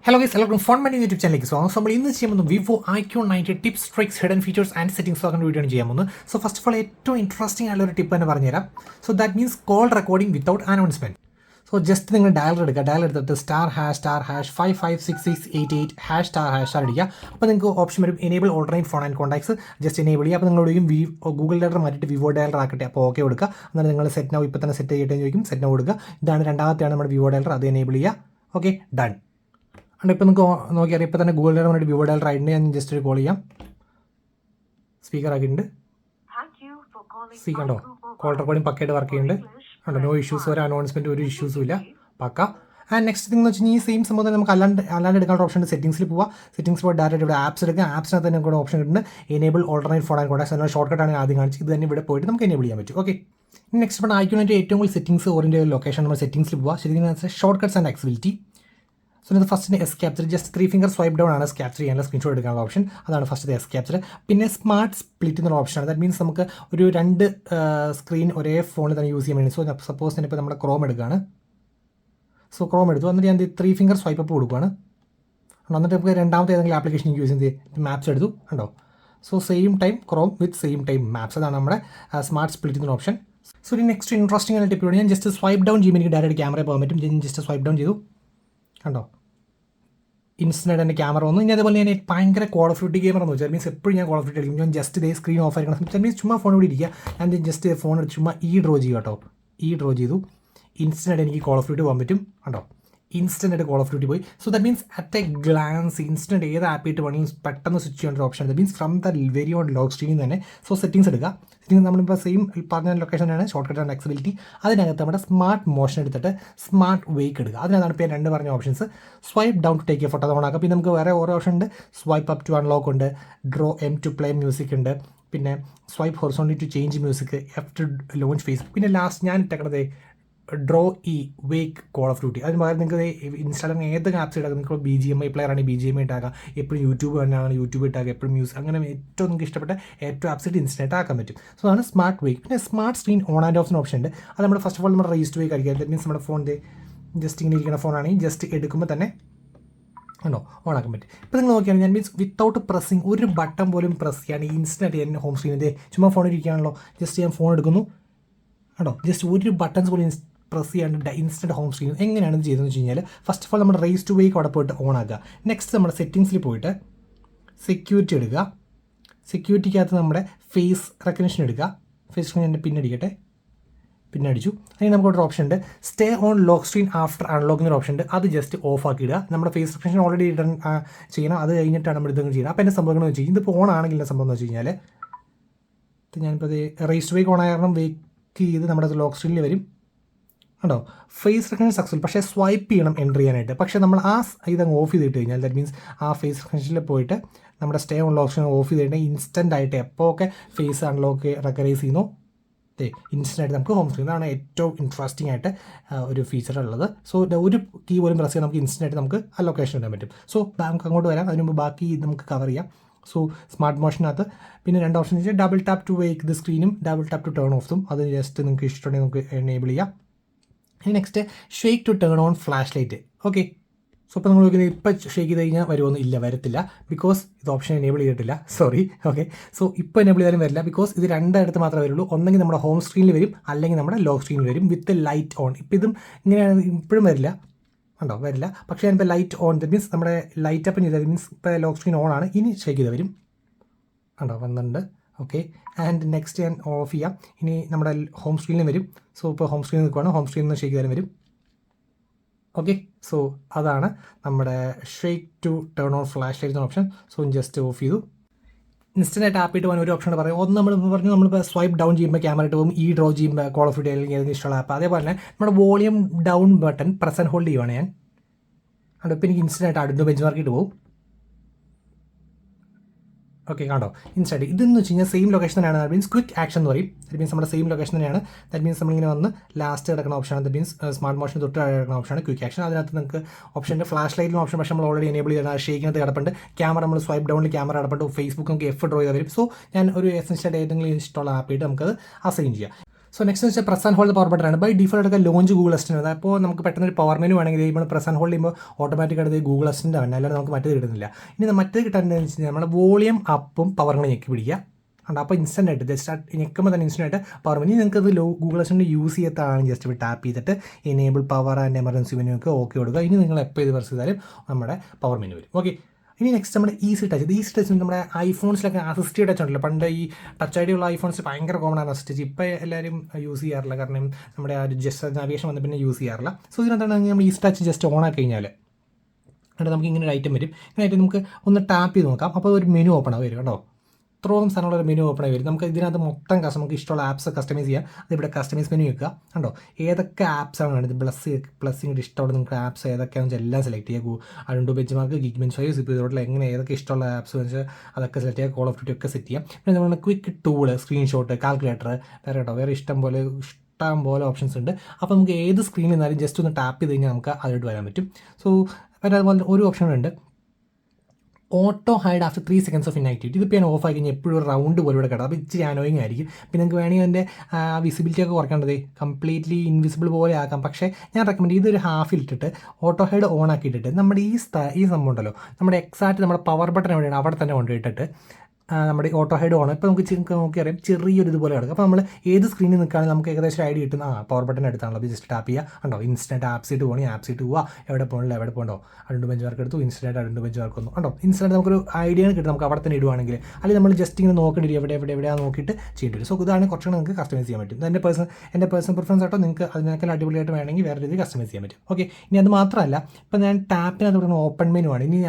Hello guys, welcome to Fun Money YouTube channel. So നമ്മൾ ഇന്ന് ചെയ്യുന്നത് Vivo Iqoo 90 tips tricks hidden features and settings ഒക്കെ video ആണ് ചെയ്യാൻ പോകുന്നത്. സോ ഫസ്റ്റ് ഓഫ് ഓൾ ഏറ്റവും ഇൻട്രസ്റ്റിംഗ് ആയിട്ടുള്ള ഒരു ടിപ്പ് തന്നെ പറഞ്ഞുതരാം. So that means call recording without announcement. So just നിങ്ങൾ ഡയലർ എടുക്കുക, ഡയലർ എടുത്തിട്ട് *#556688# അടിക്കുക. അപ്പോൾ നിങ്ങൾക്ക് ഓപ്ഷൻ വരും enable alternate phone and contacts. Just enable ചെയ്യുക. അപ്പോൾ നിങ്ങളോടും ഗൂഗിൾ ഡയലർ മാറ്റിയിട്ട് വിവോ ഡയലർ ആക്കട്ടെ. അപ്പോൾ ഓക്കെ കൊടുക്കുക. എന്നിട്ട് നിങ്ങൾ സെറ്റ് നൗ ഇപ്പോൾ തന്നെ സെറ്റ് ചെയ്തിട്ട് ചോദിക്കും, സെറ്റ് നൗ കൊടുക്കുക. ഇതാണ് രണ്ടാമത്തെയാണ് നമ്മുടെ വിവോ ഡയലർ, അത് എനേബിൾ ചെയ്യുക. Okay done. അതുകൊണ്ട് ഇപ്പോൾ നിങ്ങൾക്ക് നോക്കിയാൽ ഇപ്പോൾ തന്നെ ഗൂഗിൾ ഡയലർ വേണ്ടിയിട്ട് വിവോ ഡയലർ ആയിട്ടുണ്ട്. ഞാൻ ജസ്റ്റ് ഒരു കോൾ ചെയ്യാം. സ്പീക്കർ ആക്കിയിട്ടുണ്ട്. കണ്ടോ കോൾ റെക്കോർഡിംഗ് പക്കയായിട്ട് വർക്ക് ചെയ്യുന്നുണ്ട്. കണ്ടോ നോ ഇഷ്യൂസ്, ഒരു അനൗൺസ്മെൻറ്റ് ഒരു ഇഷ്യൂസും ഇല്ല, പക്ക. ആൻഡ് നെക്സ്റ്റ് തിങ് എന്ന് വെച്ച് കഴിഞ്ഞാൽ ഈ സെയിം സംഭവം നമുക്ക് അല്ലാണ്ട് എടുക്കാനുള്ള ഓപ്ഷൻ ഉണ്ട്. സെറ്റിംഗ്സിൽ പോവുക, സെറ്റിംഗ്സ് പോയി ഡയറക്റ്റ് ഇവിടെ ആപ്സ് എടുക്കുക. ആപ്സിനകത്ത് തന്നെ കൂടെ ഓപ്ഷൻ കിട്ടുന്നുണ്ട് enable alternate phone and contacts എന്നുള്ള ഷോർട്ട് കട്ടാണ് ആദ്യം കാണിച്ച്. ഇത് തന്നെ ഇവിടെ പോയിട്ട് നമുക്ക് എനേബിൾ ചെയ്യാൻ പറ്റും. ഓക്കെ, നെക്സ്റ്റ് ഇപ്പോൾ Iqooന്റെ ഏറ്റവും കൂടുതൽ സെറ്റിംഗ്സ് ഓറിയൻറ്റ് ലൊക്കേഷൻ നമ്മൾ സെറ്റിംഗ്സിൽ പോവുക. ശരിക്കും short cuts and accessibility. So ഇത് ഫസ്റ്റിന് S capture, just 3 finger swipe down ആണ് ക്യാപ്ചർ ചെയ്യാനുള്ള സ്ക്രീൻഷോട്ട് എടുക്കാനുള്ള ഓപ്ഷൻ. അതാണ് ഫസ്റ്റ് എസ് ക്യാപ്ചർ. പിന്നെ സ്മാർട്ട് സ്പ്ലിറ്റ് എന്നുള്ള ഓപ്ഷനാണ്. ദാറ്റ് മീൻസ് നമുക്ക് ഒരു 2 സ്ക്രീൻ ഒരേ ഫോണിൽ തന്നെ യൂസ് ചെയ്യാൻ വേണ്ടി. സോ സപ്പോസ് തന്നെ ഇപ്പോൾ നമ്മുടെ ക്രോം എടുക്കുകയാണ്. സോ ക്രോം എടുത്തു, എന്നിട്ട് ഞാൻ 3 ഫിംഗർ സ്വൈപ്പ് അപ്പ് കൊടുക്കുകയാണ്. എന്നിട്ട് നമുക്ക് രണ്ടാമത്തെ ഏതെങ്കിലും ആപ്ലിക്കേഷൻ യൂസ് ചെയ്യുന്നത് മാപ്സ് എടുത്തു കണ്ടോ. So same time Chrome with same time maps, അതാണ് നമ്മുടെ സ്മാർട്ട് സ്പ്ലിറ്റ് എന്ന ഓപ്ഷൻ. സോ ഒരു നെക്സ്റ്റ് ഇൻട്രസ്റ്റിംഗ് ആയിട്ട് ടിപ്പ് ഞാൻ ജസ്റ്റ് സ്വൈപ്പ് ഡൗൺ ചെയ്യുമ്പോൾ എനിക്ക് ഡയറക്റ്റ് ക്യാമറ പോകാൻ പറ്റും. ഞാൻ ജസ്റ്റ് സ്വൈപ്പ് ഡൗൺ ചെയ്തു കണ്ടോ, ഇൻസ്റ്റൻ്റ് എൻ്റെ ക്യാമറ വന്നു. ഇനി അതേപോലെ ഞാൻ ഭയങ്കര കോൾ ഓഫ് ഡ്യൂട്ടി ഗെയിമർ എന്ന് വെച്ചാൽ മീൻസ് എപ്പോഴും ഞാൻ കോൾ ഓഫ് ഡ്യൂട്ടി കളിക്കും. ഞാൻ ജസ്റ്റ് ഇതേ സ്ക്രീൻ ഓഫ് ആയിരിക്കണം. മീൻസ് ചുമ്മാ ഫോൺ ഇവിടെ ഇരിക്കുക. ഞാൻ ജസ്റ്റ് ഫോൺ എടുത്ത് ചുമ്മാ ഡ്രോ ചെയ്യുക കേട്ടോ. ഡ്രോ ചെയ്തു, ഇൻസ്റ്റൻ്റ് എനിക്ക് കോൾ ഓഫ് ഡ്യൂട്ടി പോകാൻ പറ്റും കണ്ടോ. ഇൻസ്റ്റൻ്റ് കോൾ ഓഫ് ഡ്യൂട്ടി പോയി. So that means at a glance instant ഏത് ആപ്പിട്ട് വേണമെങ്കിലും പെട്ടെന്ന് സ്വിച്ച് ചെയ്യേണ്ട ഒരു option. That means from the very on lock സ്ക്രീനിൽ തന്നെ. സോ സെറ്റിംഗ്സ് എടുക്കുക. സെറ്റിംഗ്സ് നമ്മളിപ്പോൾ സെയിം പറഞ്ഞ ലൊക്കേഷനാണ് ഷോർട്ട് കട്ട് ആൻഡ് ഫ്ലെക്സിബിലിറ്റി. അതിനകത്ത് നമ്മുടെ സ്മാർട്ട് മോഷൻ എടുത്തിട്ട് സ്മാർട്ട് വെയ്ക്ക് എടുക്കുക. അതിനകത്താണ് ഇപ്പോൾ 2 പറഞ്ഞ options. Swipe down to take a photo അത് ഓണാക്കുക. പിന്നെ നമുക്ക് വേറെ ഓരോ ഓപ്ഷൻ ഉണ്ട്. സ്വൈപ്പ് അപ്പ് ടു അൺലോക്ക് ഉണ്ട്, draw M to play music ഉണ്ട്, പിന്നെ swipe horizontally to change music, F to launch face. പിന്നെ ലാസ്റ്റ് ഞാൻ ഇട്ടേക്കണത് draw wake Call of Duty. അതിന് പകരം നിങ്ങൾക്ക് ഇൻസ്റ്റാഗ്രാം ഏതൊക്കെ ആപ്സ് ഇട്ടാക്കാം. നിങ്ങൾക്ക് BGMI പ്ലെയർ ആണ് BGMI ഇട്ടാക്കാം. എപ്പോഴും യൂട്യൂബ് തന്നെയാണ് യൂട്യൂബ് ഇട്ടാക്കുക. എപ്പോഴും മ്യൂസിക്, അങ്ങനെ ഏറ്റവും നിങ്ങൾക്ക് ഇഷ്ടപ്പെട്ട ഏറ്റവും ആപ്സ് ഇട്ട് ഇൻസ്റ്റൻ്റ് ആക്കാൻ പറ്റും. സോ അതാണ് സ്മാർട്ട് വേക്ക്. പിന്നെ smart screen on and of option ഉണ്ട്. അത് നമ്മുടെ ഫസ്റ്റ് ഓഫ് ഓൾ നമ്മുടെ റേസ്റ്റ് വേക്ക് ആയിരിക്കും. ദാറ്റ് മീൻസ് നമ്മുടെ ഫോണിൻ്റെ ജസ്റ്റ് ഇങ്ങനെ ഇരിക്കുന്ന ഫോണാണെങ്കിൽ ജസ്റ്റ് എടുക്കുമ്പോൾ തന്നെ ഉണ്ടോ ഓണാക്കാൻ പറ്റും. ഇപ്പോൾ നിങ്ങൾ നോക്കിയാണ് ഞാൻ മീൻസ് വിത്തൗട്ട് പ്രസ്സിങ് ഒരു ബട്ടൺ പോലും പ്രസ് ചെയ്യാൻ ഇൻസ്റ്റൻ്റ് എൻ്റെ ഹോം സ്ക്രീനിൻ്റെ ചുമ്മാ ഫോണിൽ ഇരിക്കുകയാണല്ലോ. ജസ്റ്റ് ഞാൻ ഫോൺ എടുക്കുന്നു ഉണ്ടോ, ജസ്റ്റ് ഒരു ബട്ടൺസ് പോലും പ്രസ് ചെയ്യാണ്ട് ഇൻസ്റ്റൻറ്റ് ഹോം സ്ക്രീൻ. എങ്ങനെയാണ് ഇത് ചെയ്തതെന്ന് വെച്ച് കഴിഞ്ഞാൽ ഫസ്റ്റ് ഓഫ് ഓൾ നമ്മുടെ റേസ് ടു വേക്ക് അവിടെ പോയിട്ട് ഓൺ ആക്കുക. നെക്സ്റ്റ് നമ്മുടെ സെറ്റിംഗ്സിൽ പോയിട്ട് സെക്യൂരിറ്റി എടുക്കുക. സെക്യൂരിറ്റിക്കകത്ത് നമ്മുടെ ഫേസ് റെക്കഗ്നിഷൻ എടുക്കുക. ഫേസ് റെക്കഗ്നിഷൻ പിന്നടിക്കട്ടെ, പിന്നടിച്ചു. അതിന് നമുക്ക് ഒരു ഓപ്ഷൻ ഉണ്ട് stay on lock screen after unlocking ഒരു ഓപ്ഷൻ ഉണ്ട്. അത് ജസ്റ്റ് ഓഫ് ആക്കി ഇടുക. നമ്മുടെ ഫേസ് റെക്കഗ്നിഷൻ ഓൾറെഡി ഇടാൻ ചെയ്യണം. അത് കഴിഞ്ഞിട്ടാണ് നമ്മൾ ഇതൊന്നും ചെയ്യുന്നത്. അപ്പോൾ എൻ്റെ സംഭവങ്ങൾ വെച്ച് കഴിഞ്ഞാൽ ഇതിപ്പോൾ ഓൺ ആണെങ്കിൽ സംഭവം എന്ന് വെച്ച് കഴിഞ്ഞാൽ ഞാനിപ്പോൾ അത് റേസ് ടു വേക്ക് ഓൺ ആയ കാരണം വേക്ക് ചെയ്ത് നമ്മുടെ ലോക്ക് സ്ക്രീനിൽ വരും കണ്ടോ. Face recognition successful. പക്ഷേ സ്വൈപ്പ് ചെയ്യണം എൻ്റർ ചെയ്യാനായിട്ട്. പക്ഷേ നമ്മൾ ഇതങ്ങ് ഓഫ് ചെയ്തിട്ട് കഴിഞ്ഞാൽ ദാറ്റ് മീൻസ് ആ ഫേസ് റെക്കഗ്നിഷനിൽ പോയിട്ട് നമ്മുടെ സ്റ്റേ ഓൺ ഓപ്ഷൻ ഓഫ് ചെയ്തിട്ട് ഇൻസ്റ്റൻ്റ് ആയിട്ട് എപ്പോൾ ഒക്കെ ഫേസ് അൺലോക്ക് റെക്കഗ്നൈസ് ചെയ്യുന്നു ഇൻസ്റ്റൻ്റ് ആയിട്ട് നമുക്ക് ഹോം സ്ക്രീൻ. അതാണ് ഏറ്റവും ഇൻട്രസ്റ്റിംഗ് ആയിട്ട് ഒരു ഫീച്ചർ ഉള്ളത്. സോ ഒരു കീ പോലും പ്രസ് ചെയ്യാൻ നമുക്ക് ഇൻസ്റ്റൻ്റ് ആയിട്ട് നമുക്ക് ആ ലൊക്കേഷൻ ഇടാൻ പറ്റും. സോ നമുക്ക് അങ്ങോട്ട് വരാം. അതിന് മുമ്പ് ബാക്കി നമുക്ക് കവർ ചെയ്യാം. സോ സ്മാർട്ട് മോഷനകത്ത് പിന്നെ 2 ഓപ്ഷൻ വെച്ചാൽ double tap to wake the സ്ക്രീനും ഡബിൾ ടാപ്പ് ടു ടേൺ ഓഫും. അത് ജസ്റ്റ് നിങ്ങൾക്ക് ഇഷ്ടമുണ്ടെങ്കിൽ നമുക്ക് എനേബിൾ ചെയ്യാം. ഇനി next shake to turn on flashlight. Okay, so ഇപ്പോൾ നിങ്ങൾ നോക്കുന്നത് ഇപ്പോൾ ഷേക്ക് ചെയ്ത് കഴിഞ്ഞാൽ വരുമോ? ഇല്ല, വരത്തില്ല. ബിക്കോസ് ഇത് ഓപ്ഷൻ എനേബിൾ ചെയ്തിട്ടില്ല, സോറി. ഓക്കെ, സോ ഇപ്പോൾ എനേബിൾ ചെയ്താലും വരില്ല. ബിക്കോസ് ഇത് 2 അടുത്ത് മാത്രമേ വരുള്ളൂ. ഒന്നെങ്കിൽ നമ്മുടെ ഹോം സ്ക്രീനിൽ വരും, അല്ലെങ്കിൽ നമ്മുടെ ലോക്ക് സ്ക്രീനിൽ വരും വിത്ത് ലൈറ്റ് ഓൺ. ഇപ്പോൾ ഇതും ഇങ്ങനെയാണ്, ഇപ്പോഴും വരില്ല ഉണ്ടോ, വരില്ല. പക്ഷേ ഞാനിപ്പോൾ ലൈറ്റ് ഓൺ ദറ്റ് മീൻസ് നമ്മുടെ ലൈറ്റ് അപ്പ് ചെയ്താൽ മീൻസ് ഇപ്പോൾ ലോക്ക് സ്ക്രീൻ ഓൺ ആണ്. ഇനി ഷേക്ക് ചെയ്ത് വരും ഉണ്ടോ, വന്നിട്ടുണ്ട്. ഓക്കെ, ആൻഡ് നെക്സ്റ്റ് ഞാൻ ഓഫ് ചെയ്യാം. ഇനി നമ്മുടെ ഹോം സ്ക്രീനിൽ വരും. സോ ഇപ്പോൾ ഹോം സ്ക്രീനിൽ നിൽക്കുകയാണ്. ഹോം സ്ക്രീനിൽ നിന്ന് ഷേക്ക് ചെയ്താലും വരും. ഓക്കെ, സോ അതാണ് നമ്മുടെ shake to turn on flashlight option. So just off ചെയ്തു. ഇൻസ്റ്റൻ്റ് ആയിട്ട് ആപ്പിട്ട് പോകാൻ ഒരു ഓപ്ഷൻ പറയും. ഒന്ന് നമ്മൾ പറഞ്ഞു നമ്മളിപ്പോൾ സ്വൈപ്പ് ഡൗൺ ചെയ്യുമ്പോൾ ക്യാമറ ഇട്ട് പോകും, ഡ്രോ ചെയ്യുമ്പോൾ കോൾ ഓഫ് ഡ്യൂട്ടി അല്ലെങ്കിൽ ഏതെങ്കിലും ഇഷ്ടമുള്ള ആപ്പ്. അതേപോലെ തന്നെ നമ്മുടെ volume down button press and hold ചെയ്യുവാണ് ഞാൻ. അതുകൊണ്ട് ഇപ്പോൾ എനിക്ക് ഇൻസ്റ്റൻ്റ് ആയിട്ട് അടുത്ത ബെഞ്ച് മാർക്കിട്ട് പോകും. ഓക്കെ, കണ്ടോ ഇൻസ്റ്റൻറ്റ്. ഇതെന്ന് വെച്ച് കഴിഞ്ഞാൽ സെയിം ലൊക്കേഷൻ തന്നെയാണ്. ദാറ്റ് മീൻസ് ക്വിക്ക് ആക്ഷൻ എന്ന് പറയും. ദാറ്റ് മീൻസ് നമ്മുടെ സെയിം ലൊക്കേഷൻ തന്നെയാണ്. ദാറ്റ് മീൻസ് നമ്മളിങ്ങനെ വന്ന് ലാസ്റ്റ് കിടക്കുന്ന ഓപ്ഷനാണ്. ദാറ്റ് മീൻസ് സ്മാർട്ട് മോഷൻ തൊട്ട് കിടക്കുന്ന ഓപ്ഷനാണ് ക്വിക്ക് ആക്ഷൻ. അതിനകത്ത് നിങ്ങൾക്ക് ഓപ്ഷൻ്റെ ഫ്ലാഷ് ലൈറ്റിന് ഓപ്ഷൻ പക്ഷേ നമ്മൾ ഓൾറെഡി എനേബിൾ ചെയ്താണ്. ഷേക്കിനകത്ത് കിടപ്പുണ്ട്. ക്യാമറ നമ്മൾ സ്വൈപ്പ് ഡൗണിൽ ക്യാമറ കിടപ്പുണ്ട്. ഫേസ്ബുക്ക് നമുക്ക് ഡ്രോ ചെയ്താൽ വരും. സോ ഞാൻ ഒരു എസെൻഷ്യൽ ഏതെങ്കിലും ഇഷ്ടമുള്ള ആപ്പ് ആയിട്ട് നമുക്കത് അസൈൻ ചെയ്യാം. സോ നെക്സ്റ്റ് വെച്ചാൽ press and hold power button ആണ്. ബൈ ഡിഫോൾട്ട് ഒക്കെ ലോഞ്ച് ഗൂഗിൾ അസിസ്റ്റന്റ്. അപ്പോൾ നമുക്ക് പെട്ടെന്ന് ഒരു പവർ മെനു വേണമെങ്കിൽ നമ്മൾ പ്രസ് ആൻഡ് ഹോൾഡ് ചെയ്യുമ്പോൾ ഓട്ടോമാറ്റിക്കായിട്ട് ഗൂഗിൾ അസിസ്റ്റന്റ് ആണ്, അല്ലാതെ നമുക്ക് മറ്റേത് കിട്ടുന്നില്ല. ഇനി മറ്റേത് കിട്ടാൻ നമ്മുടെ വോളിയം അപ്പും പവറും ഞെക്കി പിടിക്കുക. ഉണ്ട്. അപ്പോൾ ഇൻസ്റ്റൻ്റ് ആയിട്ട് ജസ്റ്റ് ഞെക്കുമ്പോൾ തന്നെ ഇൻസ്റ്റൻ്റ് ആയിട്ട് പവർ മെനു. നിങ്ങൾക്ക് അത് ഗൂഗിൾ അസിസ്റ്റന്റ് യൂസ് ചെയ്യാത്തതാണ് ജസ്റ്റ് ടാപ്പ് ചെയ്തിട്ട് enable power and emergency menu ഒക്കെ ഓക്കെ കൊടുക്കുക. ഇനി നിങ്ങൾ എപ്പോൾ ഇത് പ്രസ് ചെയ്താലും നമ്മുടെ പവർ മെനു വരും. ഓക്കെ, ഇനി നെക്സ്റ്റ് നമ്മുടെ ഈസി ടച്ച്. ഈസി ടച്ച് നമ്മുടെ ഐഫോൺസിലൊക്കെ അസിസ്റ്റീവ് ടച്ച് ഉണ്ടല്ലോ. പണ്ട് ഈ ടച്ച് ഐ ഡി ഉള്ള ഐഫോൺസ് ഭയങ്കര കോമൺ ആണ് അസിസ്റ്റ് ടച്ച്. ഇപ്പോൾ എല്ലാവരും യൂസ് ചെയ്യാറില്ല, കാരണം നമ്മുടെ ആ ഒരു ജസ്റ്റ് നാവിഗേഷൻ വന്ന പിന്നെ യൂസ് ചെയ്യാറില്ല. സോ ഇതിനെന്താണ് നമ്മൾ ഈസി ടച്ച് ജസ്റ്റ് ഓൺ ആക്കി കഴിഞ്ഞാൽ എന്നിട്ട് നമുക്ക് ഇങ്ങനെ ഒരു ഐറ്റം വരും. ഇങ്ങനെ ആയിട്ട് നമുക്ക് ഒന്ന് ടാപ്പ് ചെയ്ത് നോക്കാം. അപ്പോൾ ഒരു മെനു ഓപ്പൺ ആയി വരും കേട്ടോ. ഇത്രയും സാധനമുള്ള ഒരു മെനു ഓപ്പൺ ആയി വരും. നമുക്ക് ഇതിനകത്ത് മൊത്തം നമുക്ക് ഇഷ്ടമുള്ള ആപ്സ് കസ്റ്റമൈസ് ചെയ്യാം. അതിവിടെ കസ്റ്റമൈസ് മെനു വെക്കുക. കണ്ടോ, ഏതൊക്കെ ആപ്സാണ് വേണ്ടത്, പ്ലസ്സിങ്ങിട്ട് ഇഷ്ടമുള്ള നിങ്ങൾക്ക് ആപ്സ് ഏതൊക്കെയാണെന്ന് വെച്ചാൽ എല്ലാം സെലക്ട് ചെയ്യുക. AnTuTu benchmark, Geekbench 5, സിപ്പ് ചെയ്തോട്ടിൽ എങ്ങനെ ഏതൊക്കെ ഇഷ്ടമുള്ള ആപ്സ് വെച്ചാൽ അതൊക്കെ സെലക്ട് ചെയ്യുക. കോൾ ഓഫ് ഡ്യൂട്ടി ഒക്കെ സെറ്റ് ചെയ്യാം. പിന്നെ നമ്മൾ ക്വിക്ക് ടൂള്, സ്ക്രീൻഷോട്ട്, കാൽക്കുലേറ്റർ, വേറെ ഇഷ്ടം പോലെ ഓപ്ഷൻസ് ഉണ്ട്. അപ്പോൾ നമുക്ക് ഏത് സ്ക്രീനിൽ നിന്നാലും ജസ്റ്റ് ഒന്ന് ടാപ്പ് ചെയ്ത് കഴിഞ്ഞാൽ നമുക്ക് അതിലോട്ട് വരാൻ പറ്റും. സോ അതുപോലെ ഒരു ഓപ്ഷൻ ഉണ്ട്, auto hide after 3 seconds of inactivity. ഇതിപ്പോൾ ഞാൻ ഓഫ് ആക്കി കഴിഞ്ഞാൽ എപ്പോഴും ഒരു റൗണ്ട് പോലെ ഇവിടെ കിടക്കും. അപ്പോൾ ഇച്ചിരി അനോയിങ് ആയിരിക്കും. പിന്നെ നിങ്ങൾക്ക് വേണമെങ്കിൽ അതിൻ്റെ വിസിബിലിറ്റി ഒക്കെ കുറയ്ക്കേണ്ടത് കംപ്ലീറ്റ്ലി ഇൻവിസിബിൾ പോലെ ആക്കാം. പക്ഷേ ഞാൻ റെക്കമെൻഡ് ഇതൊരു ഹാഫിലിട്ടിട്ട് ഓട്ടോ ഹൈഡ് ഓൺ ആക്കിയിട്ടിട്ട് നമ്മുടെ ഈ സംഭവം ഉണ്ടല്ലോ, നമ്മുടെ എക്സാക്റ്റ് നമ്മുടെ പവർ ബട്ടൺ എവിടെയാണ് അവിടെ തന്നെ കൊണ്ടുപോയിട്ടിട്ട് നമ്മുടെ ഓട്ടോ ഹൈഡ് ഓൺ. ഇപ്പോൾ നമുക്ക് നോക്കിയറിയാം ചെറിയൊരു ഇതുപോലെ കിടക്കും. അപ്പോൾ നമ്മൾ ഏത് സ്ക്രീനിൽ നിൽക്കുകയാണെങ്കിൽ നമുക്ക് ഏകദേശം ഐഡിയ കിട്ടുന്ന പവർ ബട്ടൺ എടുത്താണല്ലോ. അത് ജസ്റ്റ് ടാപ്പ് ചെയ്യുക. ഉണ്ടോ, ഇൻസ്റ്റൻറ്റ് ആപ്സിട്ട് പോകണമെങ്കിൽ ആപ്സിട്ട് പോവുക. എവിടെ പോകണ്ടോ അഡുണ്ടോ ബെഞ്ച് മാർക്ക് എടുത്തു, ഇൻസ്റ്റൻറ്റ് അഡുണ്ടോ ബെഞ്ച് മാർക്ക് വന്നു. ഉണ്ടോ, ഇൻസ്റ്റൻറ്റ് നമുക്കൊരു ഐഡിയ കിട്ടും നമുക്ക് അവിടെ തന്നെ ഇടുവാണെങ്കിൽ. അല്ലെങ്കിൽ നമ്മൾ ജസ്റ്റ് ഇങ്ങനെ നോക്കേണ്ടി എവിടെയാണ് നോക്കിയിട്ട് ചെയ്യേണ്ടി വരും. സോ ഇതാണ് കുറച്ചുകൂടെ നിങ്ങൾക്ക് കസ്റ്റമൈസ് ചെയ്യാൻ പറ്റും. എൻ്റെ പേഴ്സണൽ പ്രിഫറൻസ് ആട്ടോ. നിങ്ങൾക്ക് അതിനേക്കാൾ അടിപൊളിയായിട്ട് വേണമെങ്കിൽ വേറെ രീതിയിൽ കസ്റ്റമൈസ് ചെയ്യാൻ പറ്റും. ഓക്കെ, ഇനി അത് മാത്രമല്ല, ഇപ്പോൾ ഞാൻ ടാപ്പിനകത്ത് പറയുന്ന ഓപ്പൺ മെനു ആണ്. ഇനി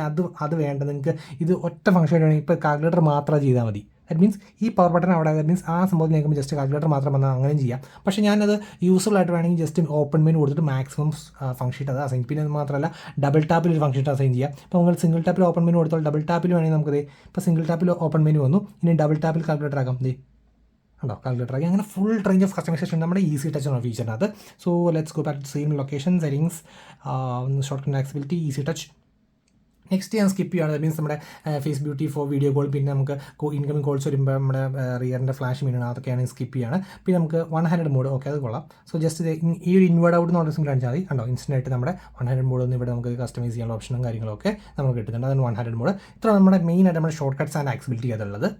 അത് വേണ്ട നിങ്ങൾക്ക് ഇത് ഒറ്റ ഫംഗ്ഷൻ വേണമെങ്കിൽ ഇപ്പോൾ കാൽക്കുലേറ്റർ മാത്രം ചെയ്താൽ മതി. ദാറ്റ് മീൻസ് ഈ പവർ ബട്ടൺ അവിടെ, ദാറ്റ് മീൻസ് ആ സംഭവത്തിൽ നിൽക്കുമ്പോൾ ജസ്റ്റ് കാൽക്കുലേറ്റർ മാത്രം വന്നാൽ അങ്ങനെയും ചെയ്യാം. പക്ഷേ ഞാനത് യൂസ്ഫുൾ ആയിട്ട് വേണമെങ്കിൽ ജസ്റ്റ് ഓപ്പൺ മെനു കൊടുത്തിട്ട് മാക്സിമം ഫംഗ്ഷൻ അത് അസൈൻ. പിന്നെ അത് മാത്രമല്ല ഡബിൾ ടാപ്പിൽ ഒരു ഫംഗ്ഷൻ അസൈൻ ചെയ്യാം. ഇപ്പോൾ നിങ്ങൾ സിംഗിൾ ടാപ്പിൽ ഓപ്പൺ മെനു കൊടുത്താൽ ഡബിൾ ടാപ്പിൽ വേണമെങ്കിൽ നമുക്കത് ഇപ്പോൾ സിംഗിൾ ടാപ്പിൽ ഓപ്പൺ മെനു വന്നു, ഇനി ഡബിൾ ടാപ്പിൽ കാൽക്കുലേറ്റർ ആക്കാം. ഉണ്ടോ, കാൽക്കുലേറ്റർ ആക്കി. അങ്ങനെ ഫുൾ റേഞ്ച് ഓഫ് കസ്റ്റമൈസേഷൻ നമ്മുടെ ഈസി ടച്ച് ആണ് ഫീച്ചറിനകത്ത്. So let's go back to same location, settings, short cut accessibility, easy touch. Next ഞാൻ സ്കിപ്പ് ചെയ്യുകയാണ്. ദാറ്റ് മീൻസ് നമ്മുടെ face beauty for video call, പിന്നെ നമുക്ക് ഇൻകമിംഗ് കോൾസ് വരുമ്പോൾ നമ്മുടെ റിയറിൻ്റെ ഫ്ലാഷ് മീനാണ്, അതൊക്കെയാണ് സ്കിപ്പ് ചെയ്യുകയാണ്. പിന്നെ നമുക്ക് 100 മോഡ്, ഓക്കെ അത് കൊള്ളാം. സോ ജസ്റ്റ് ഈ ഒരു ഇൻവേർഡ് ഔട്ട് എന്ന് പറഞ്ഞ സിംഗിൾ കാണിച്ചാൽ മതി. കണ്ടോ, ഇൻസ്റ്റൻ്റ് ആയിട്ട് നമ്മുടെ 100 മോഡ് ഒന്ന് ഇവിടെ നമുക്ക് കസ്റ്റമൈസ് ചെയ്യാനുള്ള ഓപ്ഷനും കാര്യങ്ങളൊക്കെ നമുക്ക് കിട്ടുന്നുണ്ട്. അതാണ് 100 മോഡ്. ഇത്ര നമ്മുടെ മെയിൻ ആയിട്ട് നമ്മുടെ ഷോർട്ട് കട്ട്സ് ആൻഡ് ആക്സിബിലിറ്റി അതുള്ളത്.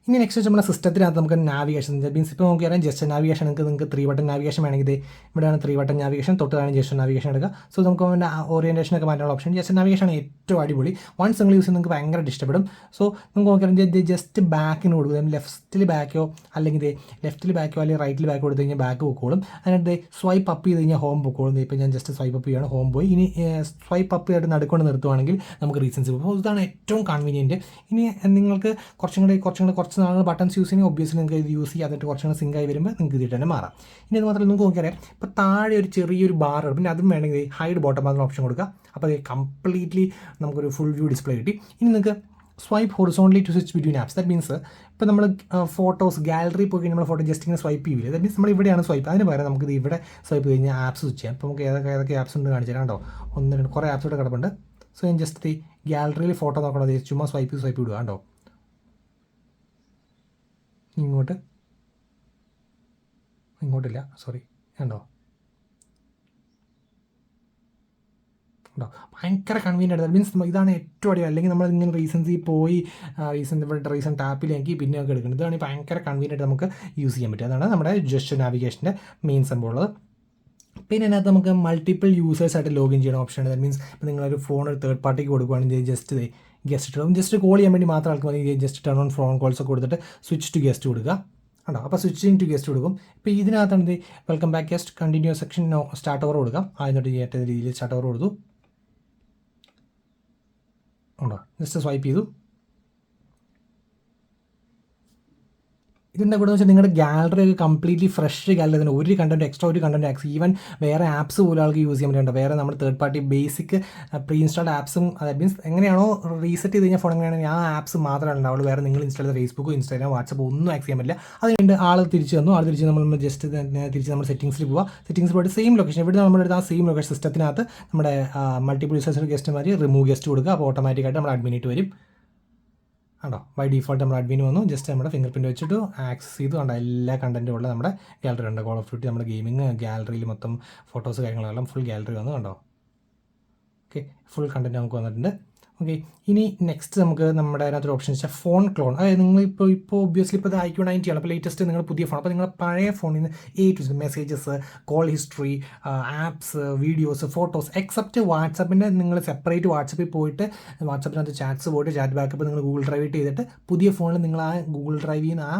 ഇനി നെക്സ്റ്റ് വെച്ച് നമ്മുടെ സിസ്റ്റത്തിനകത്ത് നമുക്ക് നാവിഗേഷൻ, മീൻസ് ഇപ്പോൾ നോക്കിയാലും ജസ്റ്റ് നാവിഗേഷൻ നിങ്ങൾക്ക് 3 ബട്ടൺ നാവിഗേഷൻ വേണമെങ്കിൽ ഇവിടെയാണ് 3 ബട്ടൺ നാവിഗേഷൻ, തൊട്ടാണ് ജസ്റ്റ് നാവിഗേഷൻ എടുക്കുക. സോ നമുക്ക് അതിൻ്റെ ഓറിയൻറ്റേഷനൊക്കെ മാറ്റാനുള്ള ഓപ്ഷൻ. ജസ്റ്റ് നാവിഗേഷൻ ആണ് ഏറ്റവും അടിപൊളി. വൺസ് നിങ്ങൾ യൂസ് നിങ്ങൾക്ക് ഭയങ്കരമായിട്ട് ഇഷ്ടപ്പെടും. സോ നമുക്ക് നോക്കിയാൽ ജസ്റ്റ് ബാക്കിന് കൊടുക്കുക, ലെഫ്റ്റിൽ ബാക്കോ അല്ലെങ്കിൽ റൈറ്റിൽ ബാക്കോ കൊടുത്തു കഴിഞ്ഞാൽ ബാക്ക് പൊക്കോളും. അതിനകത്ത് സ്വൈപ്പ് അപ്പ് ചെയ്ത് കഴിഞ്ഞാൽ ഹോം പൊക്കോളും. ഇപ്പോൾ ഞാൻ ജസ്റ്റ് സ്വൈപ്പ് അപ്പ് ചെയ്യുകയാണ്, ഹോം പോയി. ഇനി സ്വൈപ്പ് അപ്പ് ചെയ്തിട്ട് നടുക്കൊണ്ട് നിർത്തുവാണെങ്കിൽ നമുക്ക് റീസൺസ് പോകും. അപ്പോൾ ഇതാണ് ഏറ്റവും കൺവീനിയൻറ്റ്. ഇനി നിങ്ങൾക്ക് കുറച്ച് നാളുകൾ ബട്ടൺസ് യൂസ് ചെയ്യുന്നത് ഒബ്വിയസ്ലി നിങ്ങൾക്ക് ഇത് യൂസ് ചെയ്യാം. എന്നിട്ട് കുറച്ചുകൂടെ സിങ്ക് ആയി വരുമ്പോൾ നിങ്ങൾക്ക് ഇതിട്ട് തന്നെ മാറാം. ഇനി അത് മാത്രമല്ല നിങ്ങൾക്ക് നോക്കിയാൽ ഇപ്പോൾ താഴെ ഒരു ചെറിയൊരു ബാർ, പിന്നെ അതും വേണമെങ്കിൽ ഹൈഡ് ബോട്ടം അതിന് ഓപ്ഷൻ കൊടുക്കുക. അപ്പോൾ അത് കംപ്ലീറ്റ്ലി നമുക്കൊരു ഫുൾ വ്യൂ ഡിസ്പ്ലേ കിട്ടി. ഇനി നിങ്ങൾക്ക് swipe horizontally to switch between apps. That means ഇപ്പോൾ നമ്മൾ ഫോട്ടോസ് ഗാലറി പോയി കഴിഞ്ഞാൽ നമ്മൾ ഫോട്ടോ ജസ്റ്റ് ഇങ്ങനെ സ്വൈപ്പ് ചെയ്യില്ല. ദാറ്റ് മീൻസ് നമ്മൾ ഇവിടെയാണ് സ്വൈപ്പ്. അതിന് പകരം നമുക്കിത് ഇവിടെ സ്വൈപ്പ് കഴിഞ്ഞാൽ ആപ്സ് സ്വിച്ച് ചെയ്യാം. അപ്പോൾ നമുക്ക് ഏതൊക്കെ ആപ്സ് ഉണ്ട് കാണിച്ചു തരാം. കണ്ടോ, കുറേ ആപ്സ് ഇവിടെ കിടപ്പുണ്ട്. സോ ഞാൻ ജസ്റ്റ് ഗാലറിയിൽ ഫോട്ടോ നോക്കണത് ചുമ്മാ സ്വൈപ്പ് വിടുക. കണ്ടോ, ഇങ്ങോട്ടില്ല, സോറി, കണ്ടോ, ഭയങ്കര കൺവീനിയൻ്റ് ആണ്. മീൻസ് ഇതാണ് ഏറ്റവും അടിപൊളി. അല്ലെങ്കിൽ നമ്മൾ ഇങ്ങനെ റീസൻസിൽ പോയി റീസൺ ടാപ്പിലേക്ക് പിന്നെ ഒക്കെ എടുക്കുന്നത്. ഇതാണ് ഭയങ്കര കൺവീനിയൻ്റ് നമുക്ക് യൂസ് ചെയ്യാൻ പറ്റും. അതാണ് നമ്മുടെ ജസ്റ്റ് നാവിഗേഷൻ്റെ മെയിൻ സംഭവം ഉള്ളത്. പിന്നെ അതിനകത്ത് നമുക്ക് മൾട്ടിപ്പിൾ യൂസേഴ്സായിട്ട് ലോഗിൻ ചെയ്യുന്ന ഓപ്ഷൻ ഉണ്ട്. ദാറ്റ് മീൻസ് ഇപ്പോൾ നിങ്ങളൊരു ഫോൺ ഒരു തേർഡ് പാർട്ടിക്ക് കൊടുക്കുകയാണെങ്കിൽ ജസ്റ്റ് കോൾ ചെയ്യാൻ വേണ്ടി മാത്രം ആൾക്ക് മതി. Just turn on phone calls ഒക്കെ കൊടുത്തിട്ട് സ്വിച്ച് ടു ഗസ്റ്റ് കൊടുക്കുക. ഉണ്ടോ, അപ്പോൾ സ്വിച്ചിങ് ടു ഗസ്റ്റ് കൊടുക്കും. ഇപ്പോൾ ഇതിനകത്താണ് welcome back guest continue section start over കൊടുക്കാം. അതിനോട്ട് ചെയ്യേണ്ട രീതിയിൽ സ്റ്റാർട്ട് ഓവർ കൊടുത്തു. ഉണ്ടോ, ജസ്റ്റ് സ്വൈപ്പ് ചെയ്തു. ഇതിൻ്റെ കൂടെ വെച്ചാൽ നിങ്ങളുടെ ഗാലറി ഒക്കെ കംപ്ലീറ്റ്ലി ഫ്രഷ് ഗാലറി തന്നെ. ഒരു കണ്ടൻറ്റ് എക്സ്ട്രാ ഒരു കണ്ടൻറ്റ് ആക്സ് ഈവൻ വേറെ ആപ്സ് പോലും ആൾക്ക് യൂസ് ചെയ്യാൻ പറ്റുന്നുണ്ട്. വേറെ നമ്മുടെ third party basic pre installed ആപ്സും, അതായത് മീൻസ് എങ്ങനെയാണോ റീസെറ്റ് ചെയ്ത് കഴിഞ്ഞാൽ ഫോൺ എങ്ങനെയാണെങ്കിൽ ആ ആപ്സ് മാത്രമേ ഉണ്ടാവുള്ളൂ. വേറെ നിങ്ങൾ ഇൻസ്റ്റാൾ ചെയ്ത ഫേസ്ബുക്ക്, ഇൻസ്റ്റാഗ്രാം, വാട്സപ്പ് ഒന്നും ആക്സ് ചെയ്യാൻ പറ്റില്ല. അതുകൊണ്ട് ആൾ തിരിച്ച് തന്നു. നമ്മൾ ജസ്റ്റ് തിരിച്ച് നമ്മൾ സെറ്റിംഗ്സിൽ പോവുക. സെറ്റിംഗ്സ് പോയിട്ട് സെയിം ലൊക്കേഷൻ ഇവിടെ നമ്മളെടുത്ത് ആ സെയിം ലൊക്കേഷൻ സിസ്റ്റത്തിനകത്ത് നമ്മുടെ മൾട്ടിപ്പിൾ യൂസേഴ്സിന് ഗസ്റ്റ് മാറി റിമൂവ് ഗസ്റ്റ് കൊടുക്കുക. അപ്പോൾ ഓട്ടോമാറ്റിക്കായിട്ട് നമ്മുടെ അഡ്മിനിറ്റ് വരും. കണ്ടോ ബൈ ഡീഫോൾട്ട് നമ്മുടെ അഡ്മിൻ വന്നു ജസ്റ്റ് നമ്മുടെ ഫിംഗർ പ്രിൻറ്റ് വെച്ചിട്ട് ആക്സസ് ചെയ്തു കണ്ടോ എല്ലാ കണ്ടൻറ്റും ഉള്ള നമ്മുടെ ഗാലറി ഉണ്ട്. കോൾ ഓഫ് ഡ്യൂട്ടി നമ്മുടെ ഗെയിമിങ് ഗാലറിയിൽ മൊത്തം ഫോട്ടോസ് കാര്യങ്ങളെല്ലാം ഫുൾ ഗാലറി വന്നു കണ്ടോ. ഓക്കെ ഫുൾ കണ്ടൻറ്റ് നമുക്ക് വന്നിട്ടുണ്ട്. ഓക്കെ ഇനി നെക്സ്റ്റ് നമുക്ക് നമ്മുടെ അതിനകത്തൊരു ഓപ്ഷൻ വെച്ചാൽ ഫോൺ ക്ലോൺ. അതായത് നിങ്ങളിപ്പോൾ ഒബ്വിയസ്ലി ഇപ്പോൾ ഇത് Iqoo 90 ആണ്. അപ്പോൾ ലേറ്റസ്റ്റ് നിങ്ങൾ പുതിയ ഫോൺ, അപ്പോൾ നിങ്ങളുടെ പഴയ ഫോണിൽ നിന്ന് messages, call history, apps, videos, photos except വാട്സപ്പിൻ്റെ നിങ്ങൾ സെപ്പറേറ്റ് വാട്സപ്പിൽ പോയിട്ട് വാട്സപ്പിനകത്ത് ചാറ്റ്സ് പോയിട്ട് ചാറ്റ് ബാക്കപ്പ് നിങ്ങൾ ഗൂഗിൾ ഡ്രൈവ് ചെയ്തിട്ട് പുതിയ ഫോണിൽ നിങ്ങൾ ആ ഗൂഗിൾ ഡ്രൈവിൽ നിന്ന് ആ